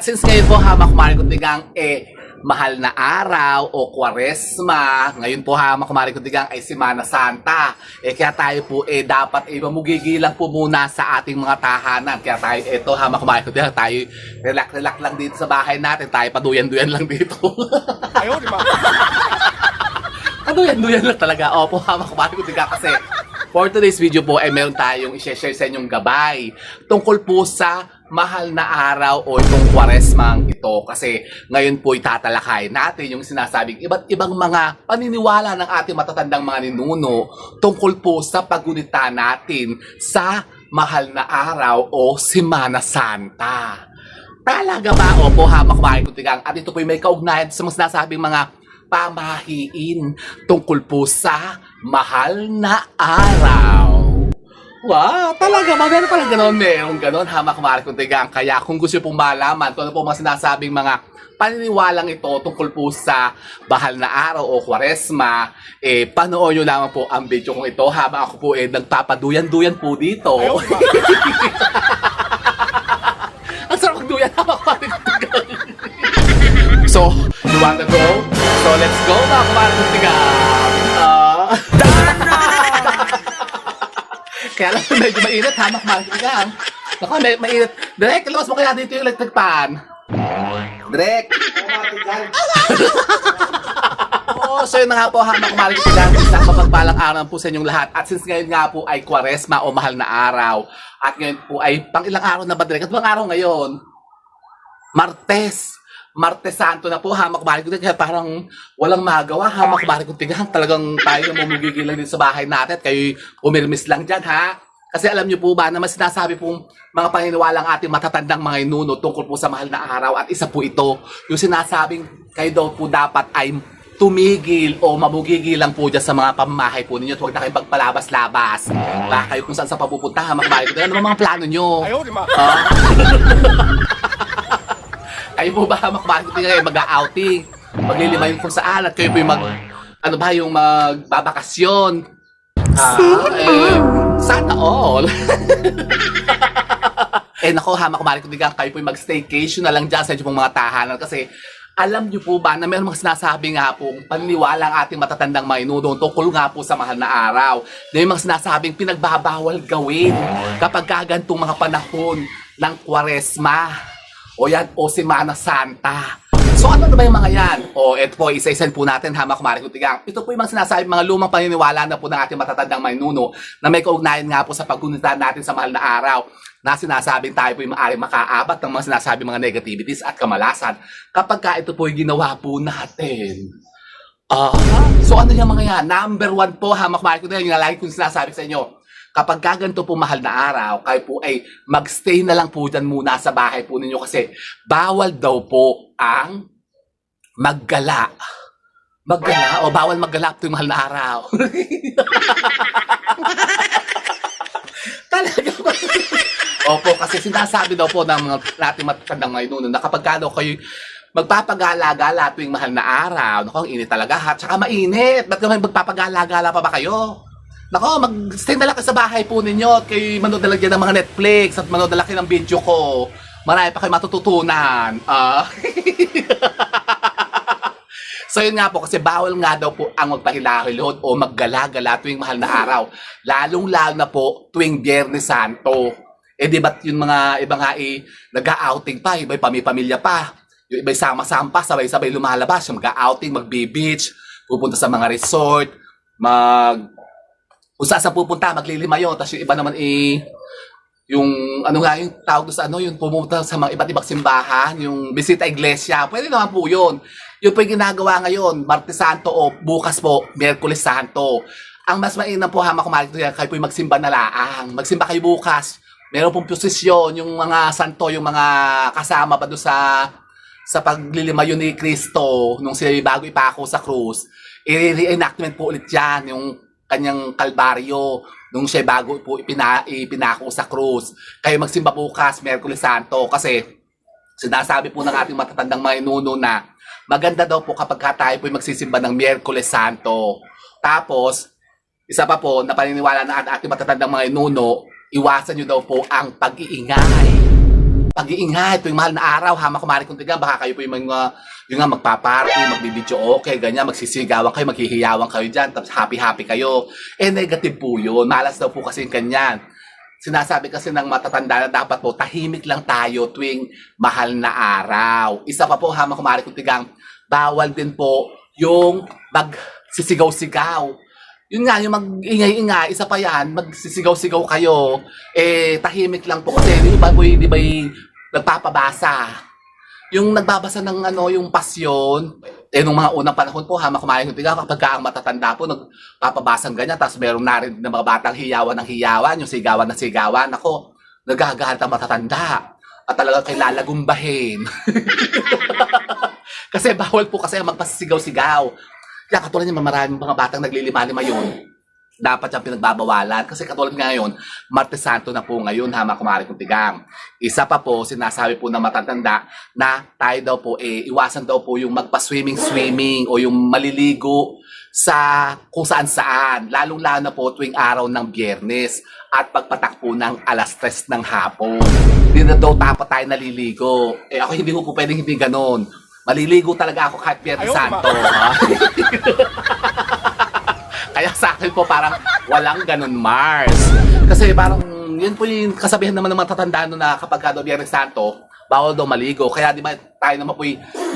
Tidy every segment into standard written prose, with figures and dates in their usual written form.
At since ngayon po hamak Marikutigang mahal na araw o Kwaresma, ngayon po hamak Marikutigang ay Semana Santa. Kaya tayo po dapat mamugigilan po muna sa ating mga tahanan. Kaya tayo hamak Marikutigang tayo relax lang dito sa bahay natin. Tayo paduyan-duyan lang dito. Ayaw, di ba? Paduyan-duyan lang talaga. Opo hamak Marikutigang kasi for today's video po meron tayong i-share sa inyong gabay tungkol po sa mahal na araw o itong Kwaresmang ito. Kasi ngayon po itatalakay natin yung sinasabing iba't ibang mga paniniwala ng ating matatandang mga ninuno tungkol po sa paggunita natin sa mahal na araw o Semana Santa. Talaga ba? Opo hamak Marikutigang. At ito po may kaugnayan sa mga sinasabing mga pamahiin tungkol po sa mahal na araw. Wow, talaga ba? Meron pala gano'n, meron gano'n hamak Marikutigang. Kaya kung gusto pong malaman kung ano po mga sinasabing mga paniniwalang ito tungkol po sa bahal na araw o Kwaresma, panoorin nyo lamang po ang video kong ito habang ako po nagpapaduyan-duyan po dito. Ang sarap magduyan hamak Marikutigang. So, you wanna go? So, let's go hamak Marikutigang. Kaya lang medyo mainit hamak Marikutigang. Naku, mainit. Direk, labas mo kaya dito yung electric pan. Direk. So yun na nga po hamak Marikutigang. Isang mapagpalang araw po sa inyong lahat. At since ngayon nga po ay Kwaresma o mahal na araw. At ngayon po ay pang ilang araw na ba Direk? At bang araw ngayon? Martes Santo na po hamak Marikutigang. Kaya parang walang magawa hamak Marikutigang. Talagang tayo na mumugigilan din sa bahay natin. At kayo umirmis lang dyan ha. Kasi alam niyo po ba na mas sinasabi pong mga paniniwalang ating matatandang mga inuno tungkol po sa mahal na araw. At isa po ito, yung sinasabing kayo daw po dapat ay tumigil o mamugigilan po dyan sa mga pamamahay po ninyo. At huwag na kayong magpalabas-labas. Baka kayo kung saan sa papupunta hamak Marikutigang. Ano ba mga plano nyo? Ayaw, di ba? Kayo po ba hamak Marikutigang kayo mag-outing? Maglilima yung kung saan at kayo po yung yung magbabakasyon? Sana all. Nako hamak Marikutigang kayo po yung mag-staycation na lang dyan sa inyong mga tahanan. Kasi alam niyo po ba na meron mga sinasabi nga po paniniwala ang ating matatandang mga inuno tungkol nga po sa mahal na araw. Na yung mga sinasabing pinagbabawal gawin kapag kagantong mga panahon ng Kwaresma o yan o Semana Santa. So ano na ba yung mga yan? O eto po, isa-isa po natin hamak Marikutigang. Ito po yung mga sinasabi mga lumang paniniwala na po ng ating matatandang mga inuno na may kaugnayan nga po sa paggunita natin sa mahal na araw na sinasabing tayo po yung maaaring makaabat ng mga sinasabing mga negativities at kamalasan kapag ka ito po yung ginawa po natin. So ano yung mga yan? Number 1 po hamak Marikutigang, yung lagi kong sinasabi sa inyo. Kapag kaganto po mahal na araw, kayo po ay magstay na lang po dyan muna sa bahay po ninyo kasi bawal daw po ang maggala. Maggala? O bawal maggala po yung mahal na araw. Talaga ba? Opo, kasi sinasabi daw po ng mga nating matatandang mga inuno na kapag daw kayo magpapagala-gala tuwing mahal na araw, naku, ang init talaga ha, tsaka mainit. Ba't naman magpapagala-gala pa ba kayo? Nako, mag-stay na lang sa bahay po ninyo at kayo manood na lang dyan ng mga Netflix at manood na lang ng video ko. Marami pa kayo matututunan. So yun nga po, kasi bawal nga daw po ang magpahilahilod o maggala-gala tuwing mahal na araw. Lalong-lalo na po tuwing Biyernes Santo. Di ba't yung mga iba nga nag-outing pa, iba'y pamilya pa. Yung iba'y sama-sama pa, sabay-sabay lumalabas. Yung mag-outing, mag-beach, pupunta sa mga resort, kung saan pupunta, maglilima yun. Tapos yung iba naman yung ano nga yung tawag doon sa yung pumunta sa mga iba't ibang simbahan, yung bisita iglesia. Pwede naman po yun. Yung po yung ginagawa ngayon, Martes Santo o bukas po, Miyerkules Santo. Ang mas mainam po hamak Marikutigang, kayo po yung magsimba na laang. Magsimba kayo bukas. Meron pong posisyon, yung mga santo, yung mga kasama pa doon sa paglilima yun ni Cristo, nung sila bago ipako sa krus. I-reenactment po ulit yan, yung kanyang kalbaryo nung siya bago po ipinako sa krus. Kayo magsimba bukas, Miyerkules Santo, kasi sinasabi po ng ating matatandang mga inuno na maganda daw po kapag tayo po magsisimba ng Miyerkules Santo. Tapos, isa pa po na paniniwala na ating matatandang mga inuno, iwasan nyo daw po ang pag-iingay. pag-iingay tuwing mahal na araw, hama kumari kung tiga, baka kayo po yung mga, yung nga magpa-party, magbibidyo okay, ganyan, magsisigawan kayo, maghihiyawan kayo dyan, tapos happy-happy kayo. Negative po yun. Malas daw po kasi yung kanyan. Sinasabi kasi ng matatanda na dapat po, tahimik lang tayo tuwing mahal na araw. Isa pa po, hama kumari kung tigang, bawal din po yung magsisigaw-sigaw. Yun nga, yung mag-ingay-ingay, isa pa yan, magsisigaw-sigaw kayo, tahimik lang po kasi, di ba yung nagpapabasa. Yung nagbabasa ng yung pasyon, nung mga unang panahon po, hama kumain ko, kapag ang matatanda po, nagpapabasang ganyan, tapos meron na rin ng mga batang hiyawan ng hiyawan, yung sigawan ng sigawan, ako, nagagalit ang matatanda. At talaga kay lalagumbahin. Kasi bawal po kasi magpasisigaw-sigaw. Kaya katulad niya, maraming mga batang naglilima-lima yun. Dapat siyang pinagbabawalan. Kasi katulad ngayon, Martes Santo na po ngayon, hama kumari kong tigang. Isa pa po, sinasabi po ng matatanda na tayo daw po, iwasan daw po yung magpa-swimming-swimming o yung maliligo sa kung saan-saan. Lalong-lalo na po tuwing araw ng Biyernes at pagpatak po ng 3:00 ng hapon. Hindi na daw dapat tayo naliligo. Ako hindi ko po pwedeng hindi ganon. Maliligo talaga ako kahit Biyernes Santo. Kaya sa akin po parang walang ganun Mars. Kasi parang yun po yung kasabihan naman ng mga tatandaan na kapag daw Biyernes Santo, bawal daw maligo. Kaya di ba tayo naman po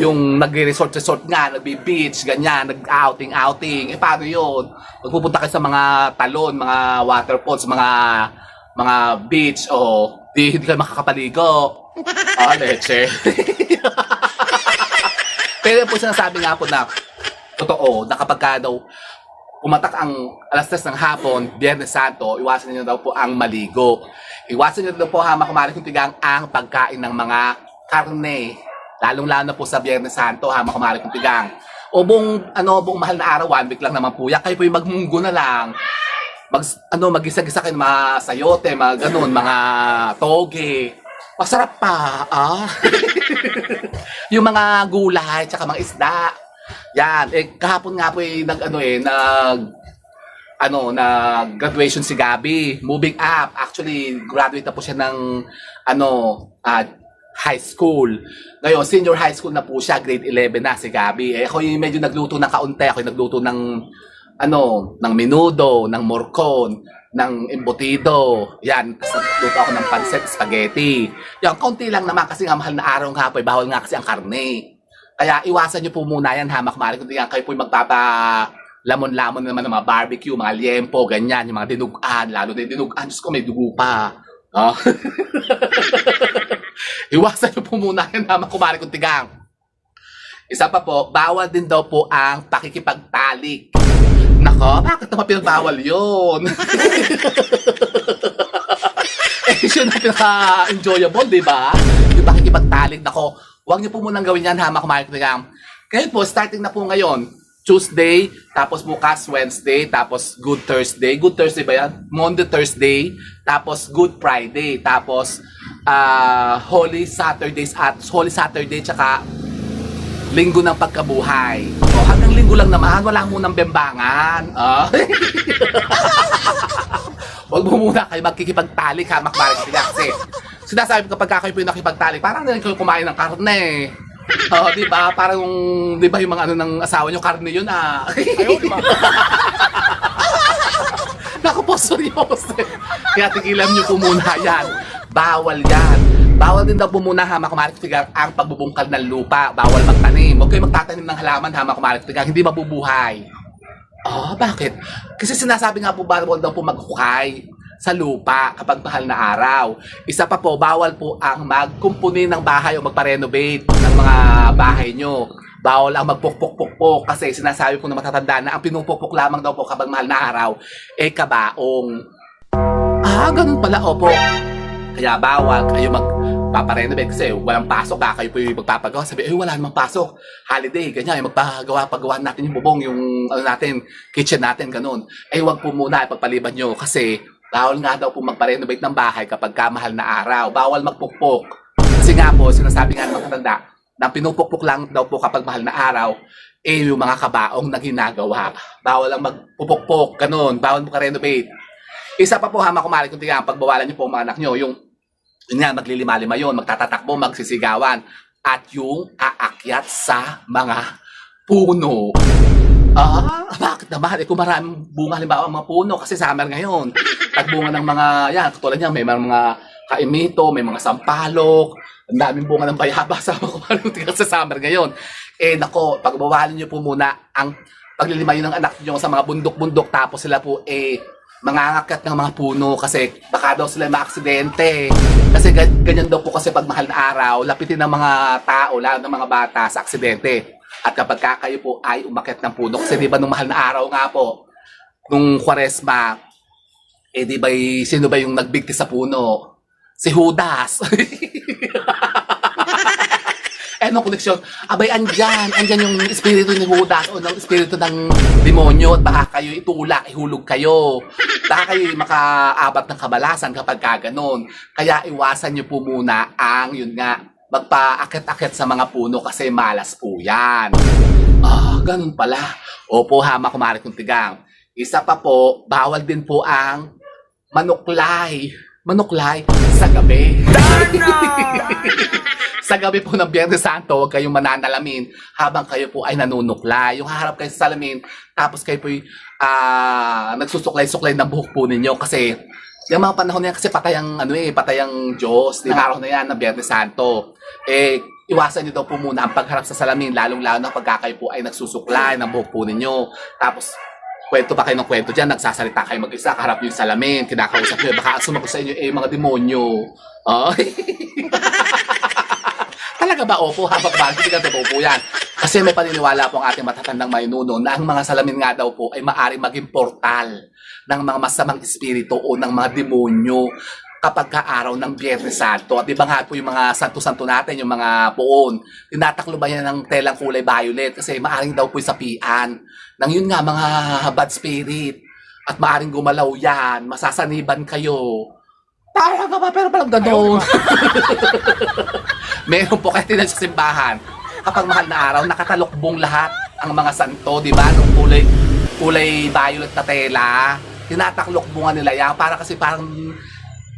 yung nag-resort nga, nagbe-beach, ganyan, nag-outing. Paano yun? Magpupunta kayo sa mga talon, mga waterfalls, mga beach, hindi kayo makakapaligo. Leche. Pero po sinasabi nga po na totoo na kapag daw umatak ang 3:00 ng hapon, Biyernes Santo, iwasan niyo daw po ang maligo. Iwasan niyo daw po hama kumari kung tigang ang pagkain ng mga karne. Lalong-lalo na po sa Biyernes Santo, hama kumari kung tigang. O buong mahal na araw, 1 week lang naman po. Kayo po yung magmunggo na lang. Mag-gisa-gisa kayo mga sayote, mga ganun, mga toge. Masarap pa, yung mga gulay, tsaka mga isda. Yan, kahapon nga po nag-graduation si Gabi. Moving up. Actually, graduate na po siya ng high school. Ngayon, senior high school na po siya, grade 11 na si Gabi. Ako yung medyo nagluto ng kaunti. Ako yung nagluto ng menudo, ng morcon, ng embutido. Yan, tapos nagluto ako ng pancit spaghetti. Yan, kaunti lang naman kasi nga mahal na araw nga po, bawal nga kasi ang karne. Kaya iwasan nyo po muna yan, hama kumari. Kung kayo po magpapa-lamon-lamon naman ng mga barbecue, mga liempo, ganyan, yung mga dinugan, lalo na dinugan. Diyos ko, may dugo pa. Iwasan nyo po muna yan, hama kumari kung tigang. Isa pa po, bawal din daw po ang pakikipagtalik. Nako, bakit naman pinagbawal yun? Yun ang pinaka-enjoyable, di ba? Yung pakikipagtalik, nako. Huwag niyo po munang gawin yan, hama kumari kung tigang. Ngayon po, starting na po ngayon, Tuesday, tapos bukas Wednesday, tapos Good Thursday. Good Thursday ba yan? Monday, Thursday, tapos Good Friday, tapos Holy Saturday, tsaka Linggo ng Pagkabuhay. So, hanggang Linggo lang naman, wala munang bembangan. Huwag mo muna kayo magkikipagtalik, hama kumari kung tigang. Kasi sinasabi ko kapag kayo po yung nakipagtalik, parang na rin kayo kumain ng karne. Di ba? Parang, di ba yung mga ng asawa nyo, karne yun Ayaw, di ba? Naku po, seryoso. Kaya tigilan nyo po muna yan. Bawal yan. Bawal din daw po muna, hama kumari kung ang pagbubungkal ng lupa. Bawal magtanim. Huwag kayo magtatanim ng halaman, hama kumari kung hindi mabubuhay. Bakit? Kasi sinasabi nga po, bawal daw po maghukay sa lupa kapag mahal na araw. Isa pa po, bawal po ang magkumpuni ng bahay o magpa-renovate ng mga bahay nyo. Bawal ang magpukpuk-pukpuk kasi sinasabi po na matatanda na ang pinupukpuk lamang daw po kapag mahal na araw kabaong. Ganun pala, opo. Kaya bawal kayo magpaparenovate kasi walang pasok, kayo po yung magpapagawa. Sabi, wala namang pasok. Holiday, ganyan, paggawa natin yung bubong, yung kitchen natin, ganun. Wag po muna ipagpaliban nyo kasi bawal nga daw po magpa-renovate ng bahay kapag kamahal na araw. Bawal magpukpok. Kasi nga po, sinasabi nga ng matatanda, na pinupukpok lang daw po kapag mahal na araw, yung mga kabaong na ginagawa. Bawal lang magpupukpok, ganun. Bawal magpa-renovate. Isa pa po, hama kumari kung tingnan, pagbawalan niyo po mga anak nyo, yung Yun nga, maglilima-lima yun, magtatatakbo, magsisigawan. At yung aakyat sa mga puno. Bakit naman? Kung maraming bunga, halimbawa ang mga puno, kasi summer ngayon. Tagbunga ng mga, yan, katulad niya, may mga kaimito, may mga sampalok, ang daming bunga ng bayaba sa mga sa summer ngayon. Nako, pagbawalan niyo po muna ang paglilimayo ng anak niyo sa mga bundok-bundok, tapos sila po, mangangakyat ng mga puno kasi baka daw sila maaksidente. Kasi ganyan daw po kasi pag mahal na araw, lapitin ng mga tao, lalo ng mga bata sa aksidente. At kapag kayo po ay umakyat ng puno, kasi di ba nung mahal na araw nga po, nung Kwaresma, di ba sino ba yung nagbigti sa puno? Si Judas. Nung koneksyon, abay, andyan yung espiritu ni Judas o ng espiritu ng demonyo at baka kayo itulak, ihulog kayo. Baka kayo makaabot ng kabalasan kapag kaganon. Kaya iwasan nyo po muna ang, yun nga, magpa-akit-akit sa mga puno kasi malas po yan. Ganun pala. Opo, hama kumari kong tigang. Isa pa po, bawal din po ang manuklay. Manuklay sa gabi. Sa gabi po ng Biyernes Santo, huwag kayong mananalamin habang kayo po ay nanunuklay. Yung haharap kayo sa salamin, tapos kayo po nagsusuklay-suklay ng buhok po ninyo. Kasi yung mga panahon na yan, kasi patay ang Diyos. Yung araw na yan ng Biyernes Santo. Iwasan niyo daw po muna ang pagharap sa salamin, lalong-lalo na pagka kayo po ay nagsusuklay ng buhok po ninyo. Tapos, kwento pa kayo ng kwento dyan, nagsasalita kayo mag-isa, kaharap yung salamin, kinakausap nyo, baka sumagot sa inyo, mga demonyo. Talaga ba? Opo, habang ba? Hindi ka totoo po yan. Kasi may paniniwala po ang ating matatandang maynuno na ang mga salamin nga daw po ay maaaring maging portal ng mga masamang espiritu o ng mga demonyo kapag kaaraw ng Biyernes Santo. At di ba nga po yung mga santo-santo natin, yung mga poon, tinatakloban yan ng telang kulay violet kasi maaaring daw po sapian ng yun nga mga bad spirit at maaaring gumalaw yan, masasaniban kayo. Talaga ba? Pero parang gano'n. Meron po kayo tinan sa simbahan. Kapag mahal na araw, nakatalokbong lahat ang mga santo, di ba? Nung kulay violet na tela, tinataklockbungan nila yan. Para kasi parang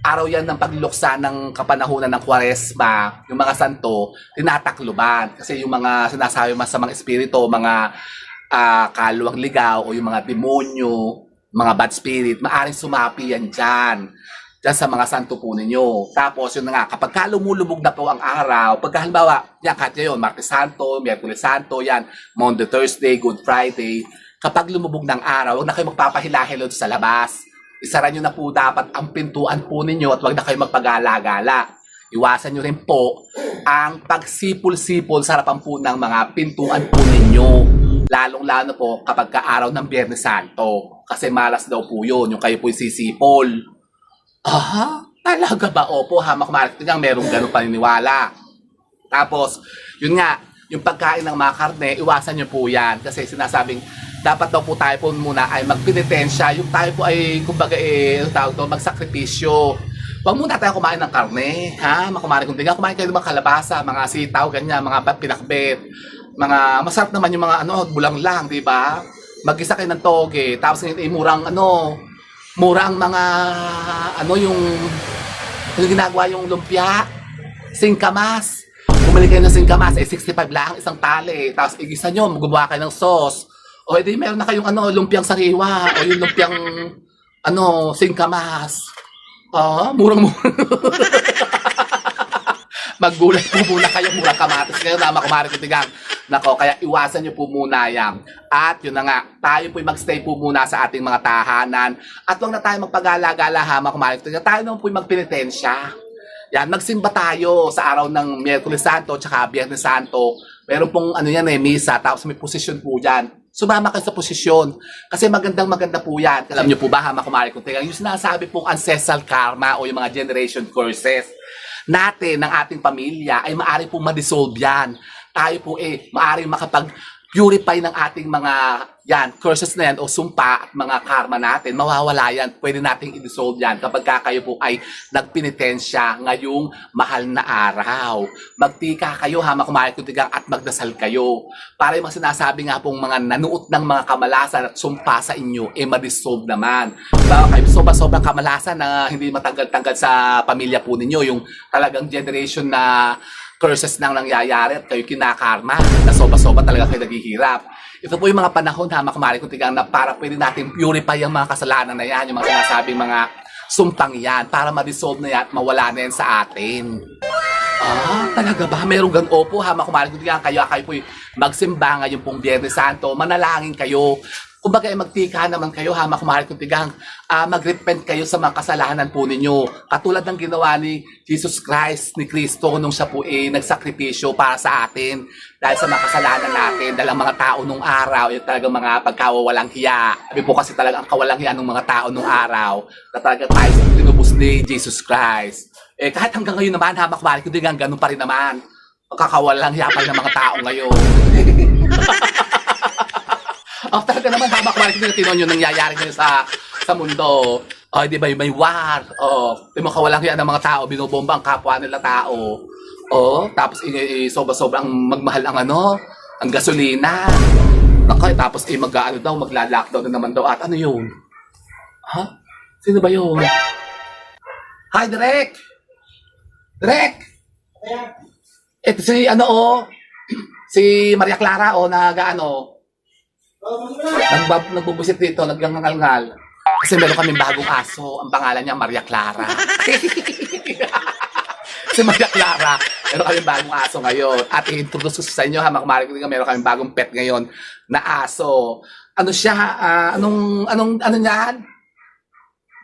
araw yan ng pagluksa ng kapanahunan ng Kwaresma. Yung mga santo, tinatakluban. Kasi yung mga sinasabi masamang espiritu, mga kaluwang ligaw, o yung mga demonyo, mga bad spirit, maaring sumapi yan dyan sa mga santo po ninyo. Tapos yun na nga, kapag lumulubog na po ang araw, pagka halimbawa, yan kahit ngayon, Martes Santo, Miyerkules Santo, yan, Monday, Thursday, Good Friday, kapag lumubog ng araw, huwag na kayo magpapahila-hilo sa labas. Isara nyo na po dapat ang pintuan po ninyo at huwag na kayo magpagala-gala. Iwasan nyo rin po ang pagsipol-sipol sa harapan po ng mga pintuan po ninyo. Lalong-lalo po kapag kaaraw ng Biyernes Santo. Kasi malas daw po yun, yung kayo po sisipol. Talaga ba? Opo, hamak marketing ang merong ganong paniniwala. Tapos, yun nga, yung pagkain ng mga karne, iwasan nyo po yan. Kasi sinasabing, dapat daw po tayo po muna ay magpenitensya. Yung tayo po ay, kumbaga, magsakripisyo. Huwag muna tayo kumain ng karne. Makumari kung tingnan, kumain kayo ng mga kalabasa, mga sitaw, ganyan, mga pinakbet. Mga, masarap naman yung mga, bulang lang, di ba? Mag-isa kayo ng toge. Tapos, murang, mura ang mga, yung ginagawa yung lumpia, singkamas. Bumili kayo ng singkamas, 65 lang isang tali. Tapos igisa nyo, gumawa kayo ng sauce. O edi meron na kayong lumpiang sariwa, o yung lumpiang, singkamas. Murang-mura. Maggulay po muna kayo, murang kamatis kayo, na makumari ko tigang. Nako, kaya iwasan nyo po muna yan. At yun na nga, tayo po'y magstay po muna sa ating mga tahanan. At huwag na tayo magpagala-gala makumari ko tigang. Tayo naman po'y magpenitensya. Yan, magsimba tayo sa araw ng Miyerkules Santo tsaka Biyernes Santo. Meron pong misa, tapos may posisyon po dyan. Sumama kayo sa posisyon. Kasi magandang-maganda po yan. Alam nyo po ba, makumari ko tigang, yung sinasabi pong ancestral karma o yung mga generation curses natin, ng ating pamilya, ay maaari pong ma-dissolve yan. Tayo po maaaring makapag-purify ng ating mga yan, curses na yan o sumpa at mga karma natin, mawawala yan. Pwede nating i-dissolve yan kapag kayo po ay nagpenitensya ngayong mahal na araw. Magtika kayo ha, makumalikutigang at magdasal kayo. Para yung mga sinasabi nga pong mga nanuot ng mga kamalasan at sumpa sa inyo, ma-dissolve naman. Baka kayo sobrang kamalasan na hindi matanggal-tanggal sa pamilya po ninyo, yung talagang generation na curses nang nangyayari at kayo kinakarma na sobra-sobra talaga kayo naghihirap. Ito po yung mga panahon ha, makumalikutigang na para pwede natin purify yung mga kasalanan na yan, yung mga sinasabing mga sumpang yan, para ma-dissolve na yan at mawala na yan sa atin. Talaga ba? Merong gan opo ha, makumalikutigang kayo po magsimba ngayong pong Biyernes Santo, manalangin kayo. Kumbaga magtika naman kayo ha, makumalikutigang mag-repent kayo sa mga kasalanan po ninyo. Katulad ng ginawa ni Jesus Christ, ni Kristo, nung siya po nagsakripisyo para sa atin. Dahil sa mga kasalanan natin, dahil ang mga tao nung araw, yung talagang mga pagkawawalang hiya. Sabi po kasi talaga ang kawalang hiya ng mga tao nung araw, na talaga tayo sa tinubos ni Jesus Christ. Kahit hanggang ngayon naman ha, makumalikutigang ganun pa rin naman. Magkakawalang hiya pa rin ng mga tao ngayon. Talaga naman, habang kumalit nyo, tinon yung nangyayari nyo sa mundo. Di ba, may war. Di mo kawalang yan ng mga tao, binobomba ang kapwa nila tao. Tapos sobrang magmahal ang ang gasolina. Tapos magla-lockdown na naman daw. At ano yun? Ha? Sino ba yun? Hi, Direk! Direk! Ito si Maria Clara, nagbubusit dito, naggangal-ngal. Kasi meron kaming bagong aso. Ang pangalan niya, Maria Clara. Si Maria Clara, meron kaming bagong aso ngayon. At i-introduce ko sa inyo, ha, makumalikutigang meron kaming bagong pet ngayon na aso. Ano siya? Ano niyan?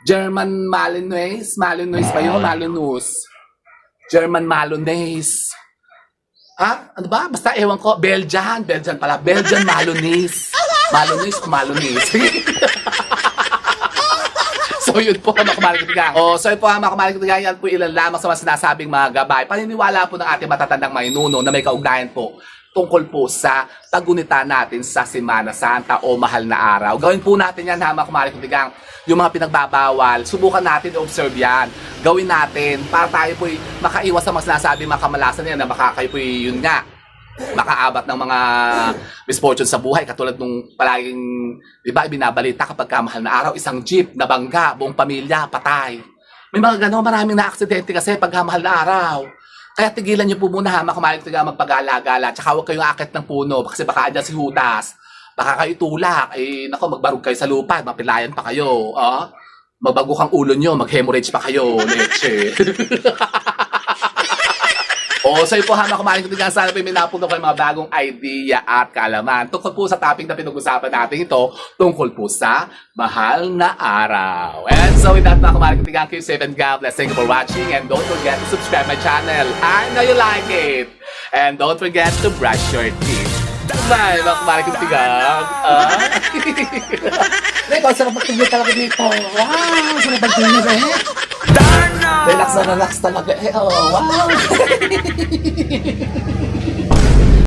German Malinois? Malinois ba yun? Malinois. German Malinois. Ano ba? Basta ewan ko. Belgian pala. Belgian Malinois. Malinois o Malinois? So yun po mga kumalikutigang. So yun po mga kumalikutigang, yan po ilan lamang sa mga sinasabing mga gabay. Paniniwala po ng ating matatandang maynuno na may kaugnayan po tungkol po sa tagunita natin sa Semana Santa o mahal na araw. Gawin po natin yan ha mga kumalikutigang. Yung mga pinagbabawal, subukan natin i-observe yan. Gawin natin para tayo po'y makaiwas sa mga sinasabing mga kamalasan yan na baka kayo po'y yun nga makaabat ng mga misfortune sa buhay, katulad nung palaging, di ba, ibinabalita kapag mahal na araw, isang jeep na bangga, buong pamilya, patay. May mga gano'n, maraming na-aksidente kasi pag mahal na araw. Kaya tigilan niyo po muna ha, makumalikutigang magpagala-gala, tsaka huwag kayong akit ng puno, kasi baka andyan si Judas, baka kayo tulak, magbarug kayo sa lupa, mapilayan pa kayo, magbago kang ulo nyo, mag-hemorrhage pa kayo, leche. So yun po ha, mga kumalikutigang, sana po may napunto kayo mga bagong idea at kaalaman tungkol po sa topic na pinag-usapan natin ito, tungkol po sa mahal na araw. And so with that mga kumalikutigang, keep safe and God bless. Thank you for watching and don't forget to subscribe my channel. I know you like it. And don't forget to brush your teeth. Bye mga kumalikutigang. Reko, sarap magtingin talaga dito. Wow, sarap magtingin Relax na relax talaga. Wow.